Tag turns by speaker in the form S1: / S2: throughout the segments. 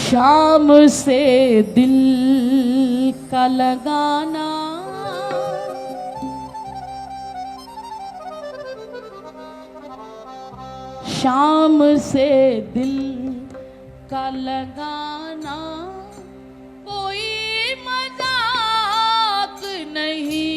S1: शाम से दिल का लगाना, शाम से दिल का लगाना कोई मजाक नहीं।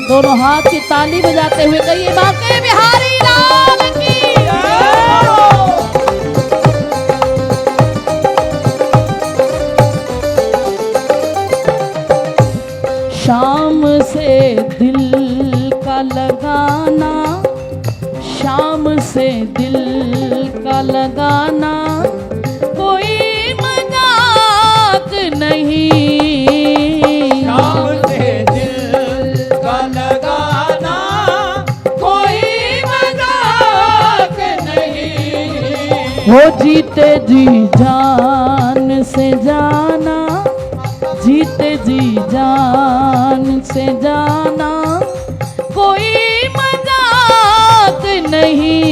S1: दोनों हाथ की ताली बजाते हुए कहिए बांके बिहारी लाल की। शाम से दिल का लगाना, शाम से दिल का लगाना कोई मजाक नहीं। हो जीते जी जान से जाना, जीते जी जान से जाना कोई मजाक नहीं।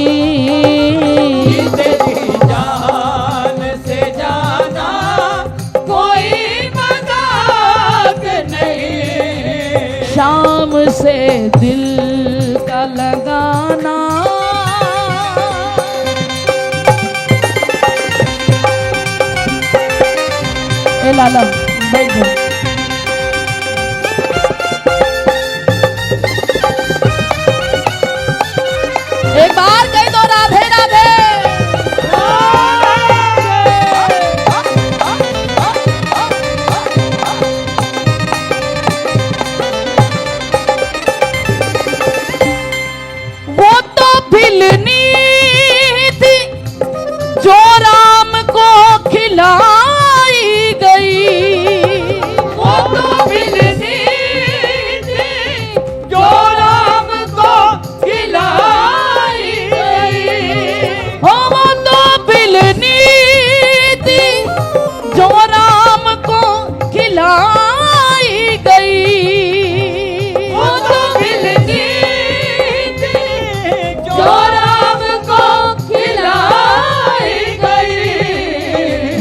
S2: जीते जी जान से जाना कोई मजाक नहीं।
S1: शाम से दिल का लगाना, लाला बैठ जाओ। एक बार कह दो राधे राधे। वो तो भिलनी थी जो राम को खिला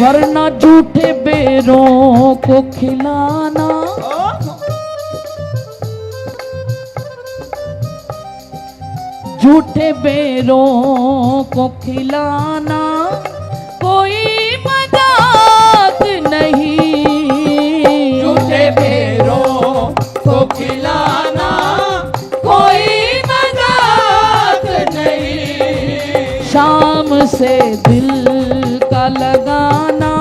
S1: वरना झूठे बेरों को खिलाना, झूठे बेरों को खिलाना कोई मजाक नहीं।
S2: झूठे बेरों को खिलाना कोई मजाक नहीं।
S1: शाम से दिल का लगाना,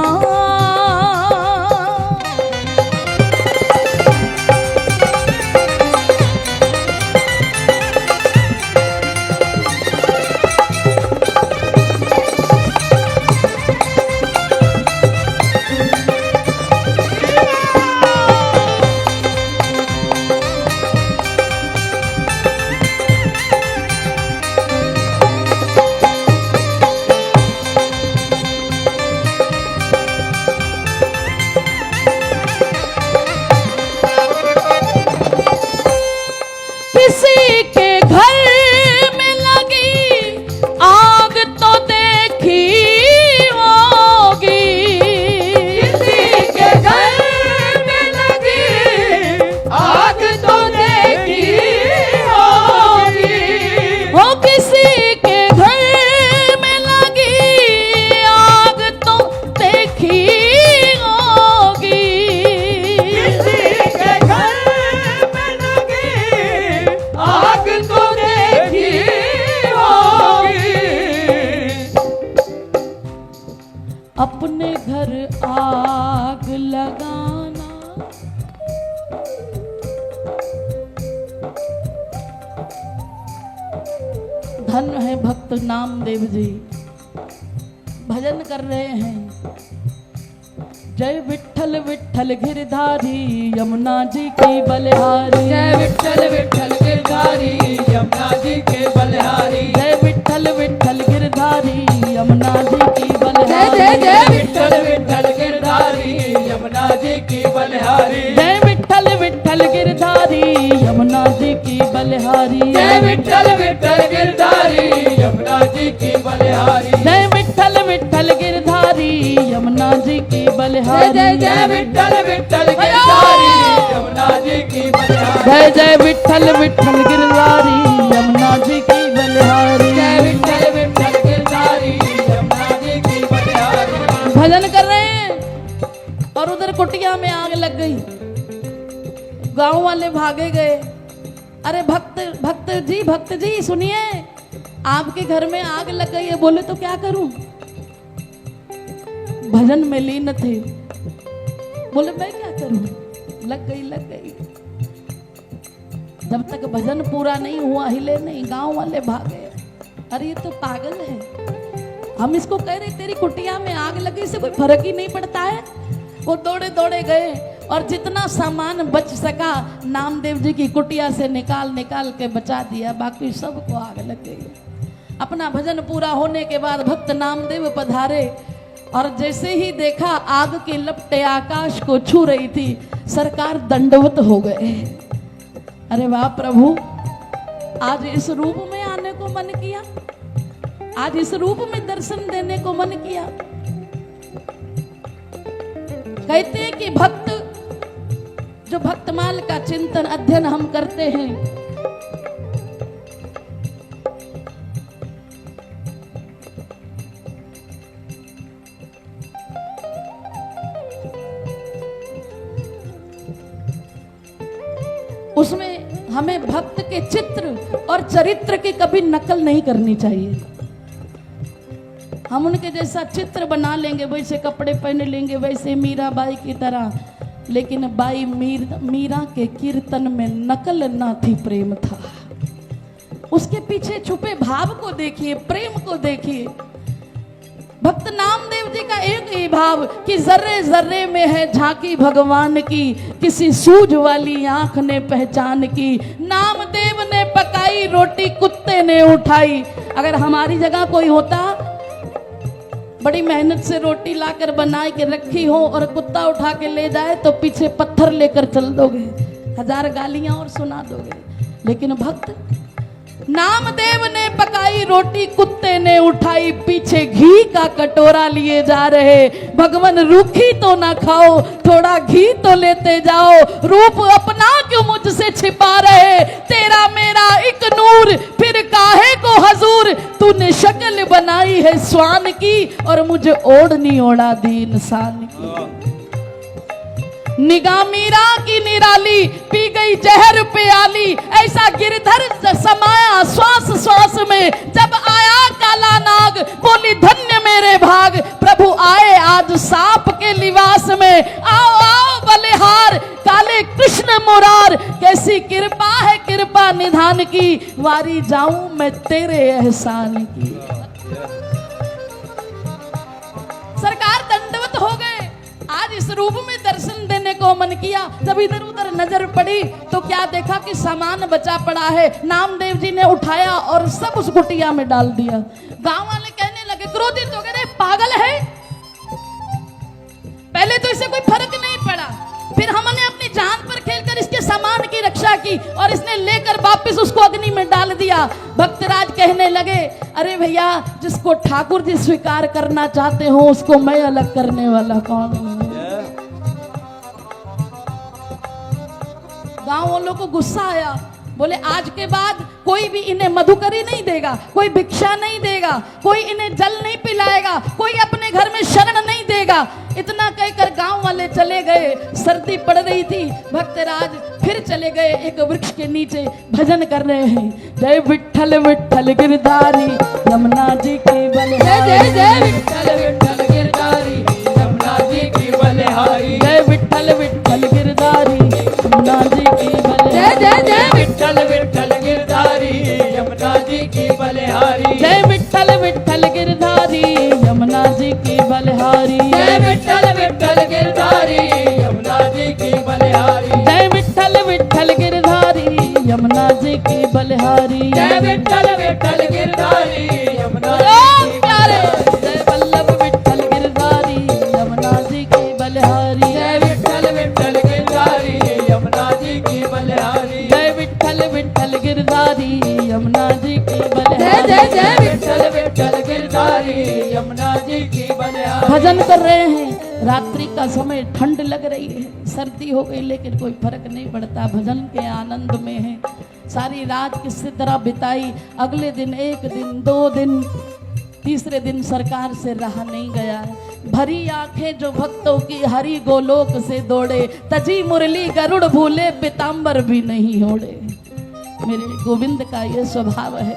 S1: अपने घर आग लगाना, धन्य है भक्त नामदेव जी, भजन कर रहे हैं, जय विठ्ठल विठ्ठल गिरधारी यमुना जी की बलिहारी।
S2: जय विठ्ठल विठ्ठल गिरधारी यमुना जी के बलिहारी।
S1: जय विठ्ठल विठ्ठल गिरधारी यमुना जी की
S2: जय
S1: बलिहारी।
S2: जय जय विठ्ठल विठ्ठल गिरधारी यमुना जी की बलिहारी।
S1: जय विठ्ठल विठ्ठल गिरधारी यमुना जी की बलिहारी।
S2: जय विठ्ठल विठ्ठल गिरधारी यमुना जी की बलिहारी।
S1: जय विठ्ठल विठ्ठल गिरधारी यमुना जी की बलिहारी।
S2: जय जय विठ्ठल विठ्ठल गिरधारी यमुना जी की बलिहारी।
S1: जय जय विठ्ठल विठ्ठल गिरधारी यमुना जी की बलिहारी।
S2: जय विठ्ठल विठ्ठल गिरधारी यमुना जी की बलिहारी।
S1: भजन कर रहे हैं और उधर कुटिया में आग लग गई। गांव वाले भागे गए। अरे भक्त जी सुनिए, आपके घर में आग लग गई है। बोले तो क्या करूं? भजन में लीन थे। बोले मैं क्या करूं? लग गई। जब तक भजन पूरा नहीं हुआ हिले नहीं। गांव वाले भागे। अरे ये तो पागल है। हम इसको कह रहे तेरी कुटिया में आग लगी से कोई फर्क ही नहीं पड़ता है। वो दौड़े दौड़े गए और जितना सामान बच सका नामदेव जी की कुटिया से निकाल के बचा दिया। बाकी सबको आग लग गई। अपना भजन पूरा होने के बाद भक्त नामदेव पधारे और जैसे ही देखा आग की लपटें आकाश को छू रही थी, सरकार दंडवत हो गए। अरे वाह प्रभु, आज इस रूप में आने को मन किया, आज इस रूप में दर्शन देने को मन किया। कहते हैं कि भक्त जो भक्तमाल का चिंतन अध्ययन हम करते हैं, उसमें हमें भक्त के चित्र और चरित्र की कभी नकल नहीं करनी चाहिए। हम उनके जैसा चित्र बना लेंगे, वैसे कपड़े पहन लेंगे, वैसे मीराबाई की तरह, लेकिन बाई मीरा के कीर्तन में नकल ना थी, प्रेम था। उसके पीछे छुपे भाव को देखिए, प्रेम को देखिए। भक्त नामदेव जी का एक ही भाव कि जर्रे जर्रे में है झांकी भगवान की, किसी सूझ वाली आंख ने पहचान की। नामदेव ने पकाई रोटी कुत्ते ने उठाई। अगर हमारी जगह कोई होता, बड़ी मेहनत से रोटी लाकर बना के रखी हो और कुत्ता उठा के ले जाए तो पीछे पत्थर लेकर चल दोगे, 1000 गालियां और सुना दोगे। लेकिन भक्त नामदेव ने पकाई रोटी कुत्ते ने उठाई, पीछे घी का कटोरा लिए जा रहे। भगवान रूखी तो ना खाओ, थोड़ा घी तो लेते जाओ। रूप अपना क्यों मुझसे छिपा रहे, तेरा मेरा एक नूर, फिर काहे को हजूर। तूने शक्ल बनाई है स्वान की और मुझे ओढ़नी ओढ़ा दी इंसान की। निगाह मीरा की निराली, पी गई जहर प्याली। ऐसा गिरधर समाया श्वास श्वास में, जब आया काला नाग बोली धन्य मेरे भाग। प्रभु आए आज सांप के लिबास में, आओ आओ बलिहार काले कृष्ण मुरार। कैसी कृपा है कृपा निधान की, वारी जाऊं मैं तेरे एहसान की। सरकार दंडवत हो गए। आज इस रूप में दर्शन देने को मन किया। जब इधर उधर नजर पड़ी तो क्या देखा कि सामान बचा पड़ा है। नामदेव जी ने उठाया और सब उस कुटिया में डाल दिया। गांव वाले कहने लगे, क्रोधित हो गए, पागल है। पहले तो इसे कोई फर्क नहीं पड़ा, फिर हमने अपनी जान पर खेलकर इसके सामान की रक्षा की और इसने लेकर वापस उसको अग्नि में डाल दिया। भक्तराज कहने लगे, अरे भैया, जिसको ठाकुर जी स्वीकार करना चाहते हो उसको मैं अलग करने वाला कौन हूं। गांव वालों को गुस्सा आया। बोले आज के बाद कोई भी इन्हें मधुकरी नहीं देगा, कोई भिक्षा नहीं देगा, कोई इन्हें जल नहीं पिलाएगा, कोई अपने घर में शरण नहीं देगा। इतना कहकर गांव वाले चले गए। सर्दी पड़ रही थी। भक्तराज फिर चले गए एक वृक्ष के नीचे, भजन कर रहे हैं। जय विठ्ठल विठ्ठल गिरधारी यमुना जी की बलिहारी।
S2: जय जय विठ्ठल विठ्ठल गिरधारी यमुना जी की बलिहारी।
S1: जय विठ्ठल विठ्ठल गिरधारी यमुना जी की बलिहारी।
S2: जय जय विठ्ठल विठ्ठल गिरधारी यमुना जी की बलिहारी।
S1: जय विठ्ठल विठ्ठल गिरधारी यमुना जी की बलिहारी।
S2: जय विठ्ठल विठ्ठल गिरधारी
S1: भजन कर रहे हैं। रात्रि का समय, ठंड लग रही है, सर्दी हो गई, लेकिन कोई फर्क नहीं पड़ता, भजन के आनंद में है। सारी रात किसी तरह बिताई। अगले दिन, एक दिन, 2 दिन, तीसरे दिन सरकार से रहा नहीं गया। भरी आंखें जो भक्तों की हरि गोलोक से दौड़े, तजी मुरली गरुड़ भूले, पीताम्बर भी नहीं ओढ़े। मेरे गोविंद का ये स्वभाव है।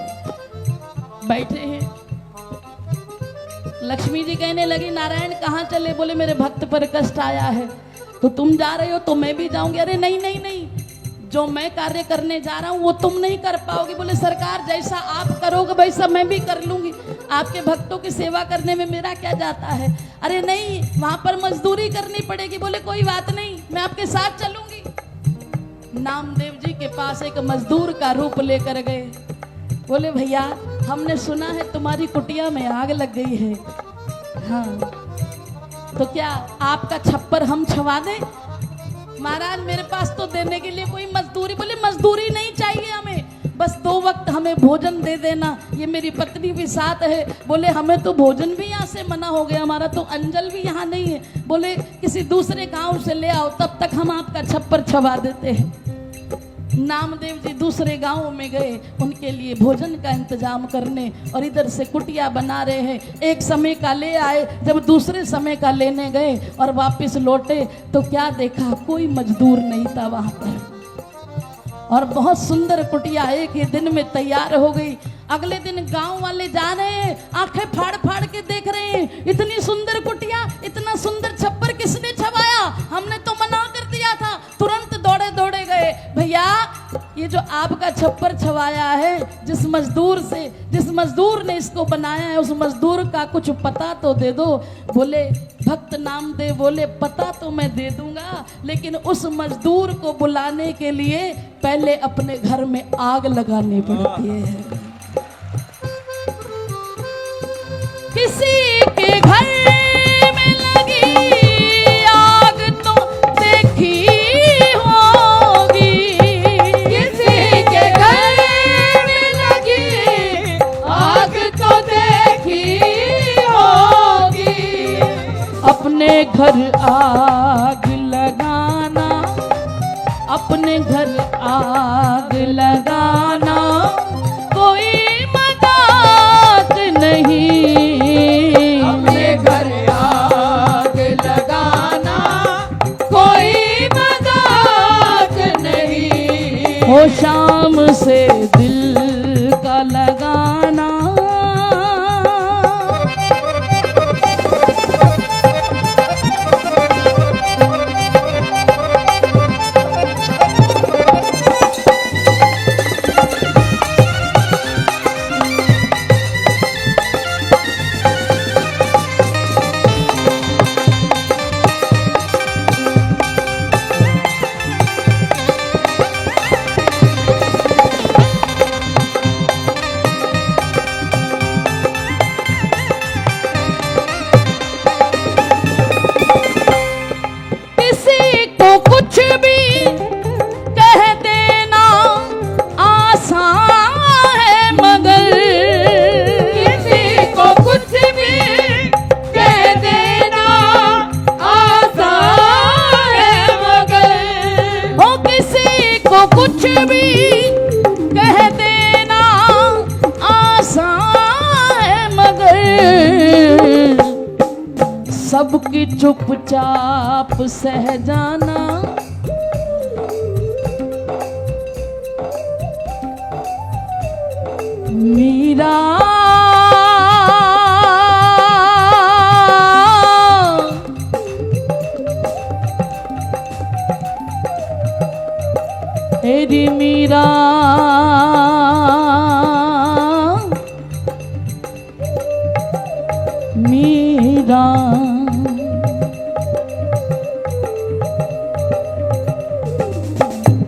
S1: बैठे हैं, लक्ष्मी जी कहने लगी, नारायण कहाँ चले? बोले मेरे भक्त पर कष्ट आया है। तो तुम जा रहे हो तो मैं भी जाऊंगी। अरे नहीं नहीं नहीं, जो मैं कार्य करने जा रहा हूँ वो तुम नहीं कर पाओगे। बोले सरकार जैसा आप करोगे वैसा मैं भी कर लूंगी, आपके भक्तों की सेवा करने में मेरा क्या जाता है? अरे नहीं, वहां पर मजदूरी करनी पड़ेगी। बोले कोई बात नहीं, मैं आपके साथ चलूंगी। नामदेव जी के पास एक मजदूर का रूप लेकर गए। बोले भैया हमने सुना है तुम्हारी कुटिया में आग लग गई है। हाँ, तो क्या आपका छप्पर हम छवा दें? महाराज मेरे पास तो देने के लिए कोई मजदूरी। बोले मजदूरी नहीं चाहिए हमें, बस 2 वक्त हमें भोजन दे देना। ये मेरी पत्नी भी साथ है। बोले हमें तो भोजन भी यहाँ से मना हो गया, हमारा तो अंजल भी यहाँ नहीं है। बोले किसी दूसरे गांव से ले आओ, तब तक हम आपका छप्पर छवा देते हैं। नामदेव जी दूसरे गांव में गए उनके लिए भोजन का इंतजाम करने, और इधर से कुटिया बना रहे हैं। एक समय का ले आए, जब दूसरे समय का लेने गए और वापस लौटे तो क्या देखा, कोई मजदूर नहीं था वहां पर। और बहुत सुंदर कुटिया एक ही दिन में तैयार हो गई। अगले दिन गांव वाले जा रहे हैं, आंखें फाड़ फाड़ के देख रहे हैं, इतनी सुंदर कुटिया, इतना सुंदर छप्पर किसने छवाया? हमने तो मना कर दिया था। तुरंत दौड़े दौड़े गए, भैया ये जो आपका छप्पर छवाया है, जिस मजदूर ने इसको बनाया है, उस मजदूर का कुछ पता तो दे दो। बोले भक्त नामदेव बोले पता तो मैं दे दूंगा, लेकिन उस मजदूर को बुलाने के लिए पहले अपने घर में आग लगानी पड़ती है। किसी के घर में लगी आग तो देखी होगी,
S2: किसी के घर में लगी आग तो देखी होगी।
S1: अपने घर आग लगाना, अपने घर आग लगाना कोई मजाक नहीं।
S2: अपने घर आग लगाना कोई मजाक नहीं।
S1: हो शाम से दिल का लगाना, कुछ भी कह देना आसान है, मगर
S2: किसी को कुछ भी कह देना आसान है, मगर
S1: हो किसी को कुछ भी कह देना आसान है, मगर सबकी चुपचाप सह जाना मीरा। तेरी मीरा मीरा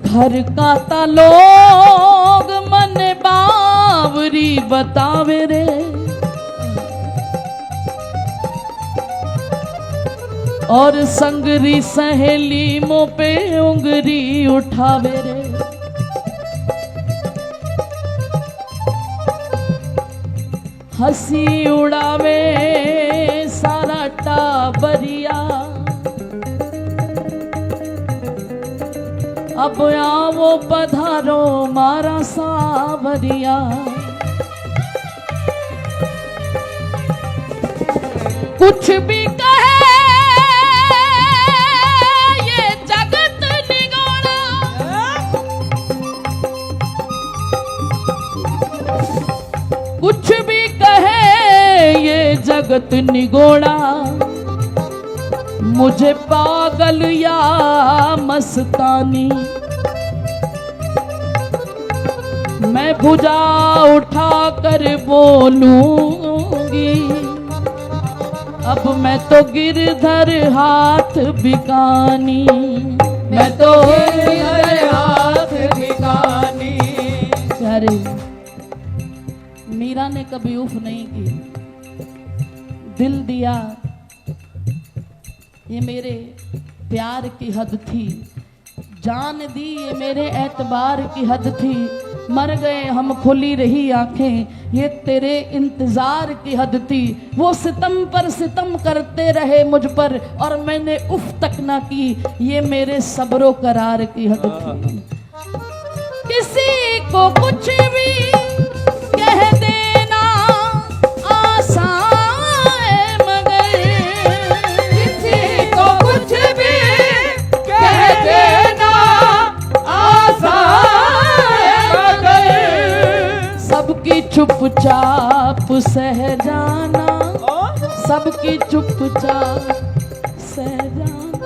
S1: घर का ता लोग मन बावरी बतावे रे, और संगरी सहेली मुँह पे उंगली उठावे रे। हंसी उड़ावे सारा छटा बरिया अब आओ पधारो मारा सावरिया कुछ भी कहे ये जगत निगोड़ा कुछ भी कहे ये जगत निगोड़ा मुझे पागल या मस्तानी मैं भुजा उठा कर बोलूंगी अब मैं तो गिरधर हाथ बिकानी
S2: मैं तो गिरधर हाथ भिखानी।
S1: अरे मीरा ने कभी उफ नहीं की, दिल दिया ये मेरे प्यार की हद थी, जान दी ये मेरे एतबार की हद थी, मर गए हम खुली रही आंखें ये तेरे इंतजार की हद थी। वो सितम पर सितम करते रहे मुझ पर और मैंने उफ तक ना की, ये मेरे सब्रो करार की हद थी। किसी को कुछ भी कह देना आसान है मगर
S2: किसी को कुछ भी कह देना आसान है मगर
S1: सबकी चुपचाप सह जाना, सबकी चुपचाप सह जाना।